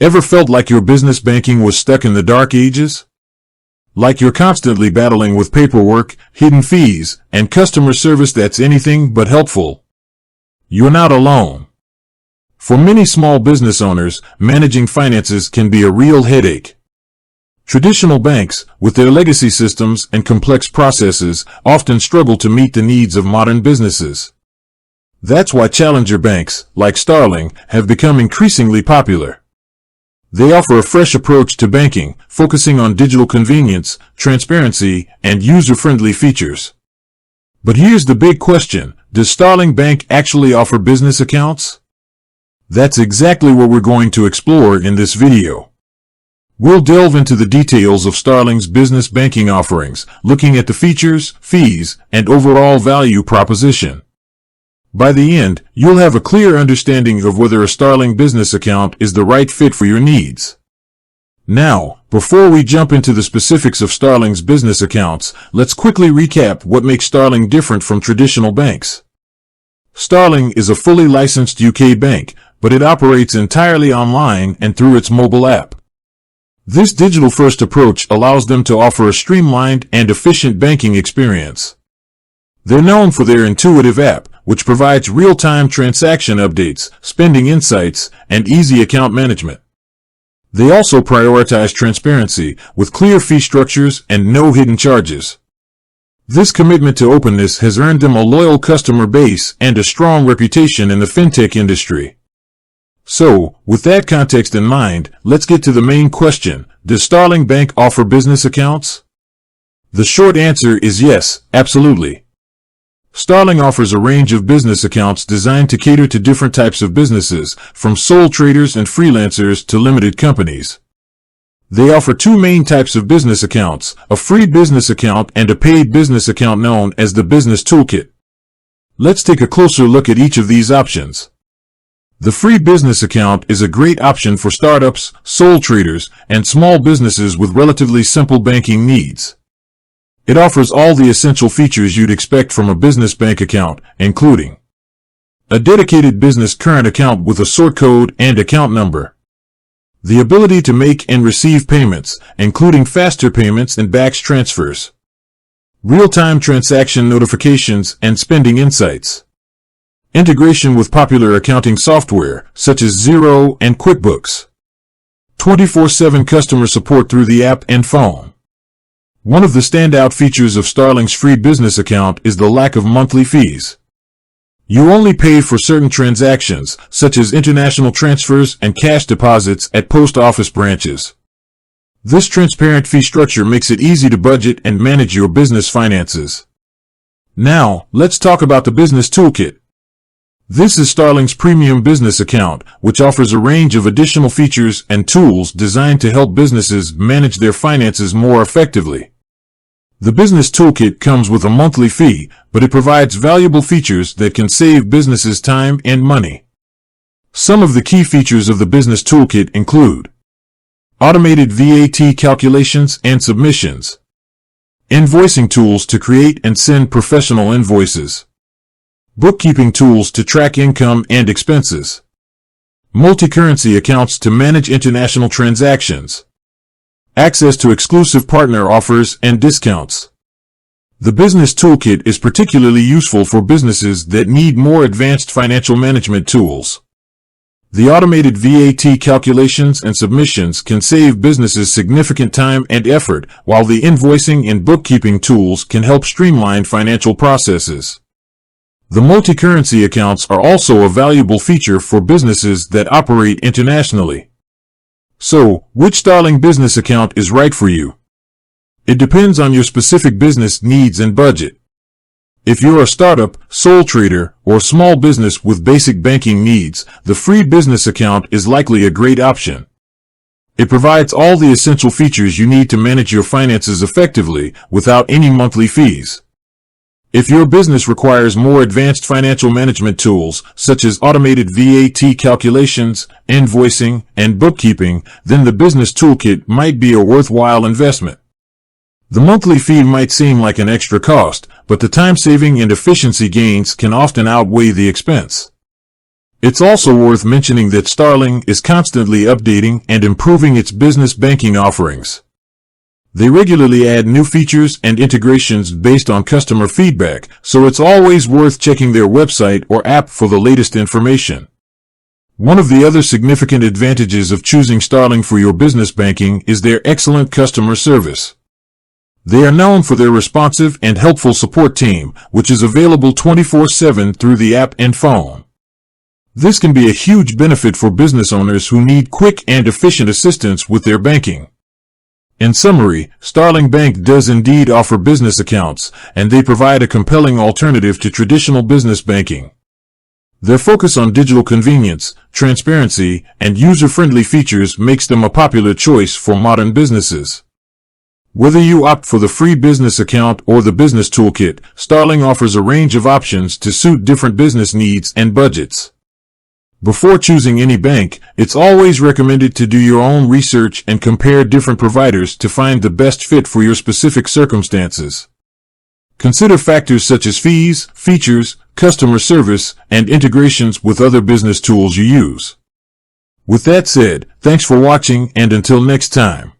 Ever felt like your business banking was stuck in the dark ages? Like you're constantly battling with paperwork, hidden fees, and customer service that's anything but helpful? You're not alone. For many small business owners, managing finances can be a real headache. Traditional banks, with their legacy systems and complex processes, often struggle to meet the needs of modern businesses. That's why challenger banks, like Starling, have become increasingly popular. They offer a fresh approach to banking, focusing on digital convenience, transparency, and user-friendly features. But here's the big question: does Starling Bank actually offer business accounts? That's exactly what we're going to explore in this video. We'll delve into the details of Starling's business banking offerings, looking at the features, fees, and overall value proposition. By the end, you'll have a clear understanding of whether a Starling business account is the right fit for your needs. Now, before we jump into the specifics of Starling's business accounts, let's quickly recap what makes Starling different from traditional banks. Starling is a fully licensed UK bank, but it operates entirely online and through its mobile app. This digital-first approach allows them to offer a streamlined and efficient banking experience. They're known for their intuitive app, which provides real-time transaction updates, spending insights, and easy account management. They also prioritize transparency, with clear fee structures and no hidden charges. This commitment to openness has earned them a loyal customer base and a strong reputation in the fintech industry. So, with that context in mind, let's get to the main question: does Starling Bank offer business accounts? The short answer is yes, absolutely. Starling offers a range of business accounts designed to cater to different types of businesses, from sole traders and freelancers to limited companies. They offer two main types of business accounts: a free business account and a paid business account known as the Business Toolkit. Let's take a closer look at each of these options. The free business account is a great option for startups, sole traders, and small businesses with relatively simple banking needs. It offers all the essential features you'd expect from a business bank account, including a dedicated business current account with a sort code and account number, the ability to make and receive payments, including faster payments and BACS transfers, real-time transaction notifications and spending insights, integration with popular accounting software such as Xero and QuickBooks, 24/7 customer support through the app and phone. One of the standout features of Starling's free business account is the lack of monthly fees. You only pay for certain transactions, such as international transfers and cash deposits at post office branches. This transparent fee structure makes it easy to budget and manage your business finances. Now, let's talk about the Business Toolkit. This is Starling's premium business account, which offers a range of additional features and tools designed to help businesses manage their finances more effectively. The Business Toolkit comes with a monthly fee, but it provides valuable features that can save businesses time and money. Some of the key features of the Business Toolkit include automated VAT calculations and submissions, invoicing tools to create and send professional invoices, bookkeeping tools to track income and expenses, multi-currency accounts to manage international transactions, access to exclusive partner offers and discounts. The Business Toolkit is particularly useful for businesses that need more advanced financial management tools. The automated VAT calculations and submissions can save businesses significant time and effort, while the invoicing and bookkeeping tools can help streamline financial processes. The multi-currency accounts are also a valuable feature for businesses that operate internationally. So, which Starling business account is right for you? It depends on your specific business needs and budget. If you're a startup, sole trader, or small business with basic banking needs, the free business account is likely a great option. It provides all the essential features you need to manage your finances effectively without any monthly fees. If your business requires more advanced financial management tools, such as automated VAT calculations, invoicing, and bookkeeping, then the Business Toolkit might be a worthwhile investment. The monthly fee might seem like an extra cost, but the time saving and efficiency gains can often outweigh the expense. It's also worth mentioning that Starling is constantly updating and improving its business banking offerings. They regularly add new features and integrations based on customer feedback, so it's always worth checking their website or app for the latest information. One of the other significant advantages of choosing Starling for your business banking is their excellent customer service. They are known for their responsive and helpful support team, which is available 24/7 through the app and phone. This can be a huge benefit for business owners who need quick and efficient assistance with their banking. In summary, Starling Bank does indeed offer business accounts, and they provide a compelling alternative to traditional business banking. Their focus on digital convenience, transparency, and user-friendly features makes them a popular choice for modern businesses. Whether you opt for the free business account or the business toolkit, Starling offers a range of options to suit different business needs and budgets. Before choosing any bank, it's always recommended to do your own research and compare different providers to find the best fit for your specific circumstances. Consider factors such as fees, features, customer service, and integrations with other business tools you use. With that said, thanks for watching, and until next time.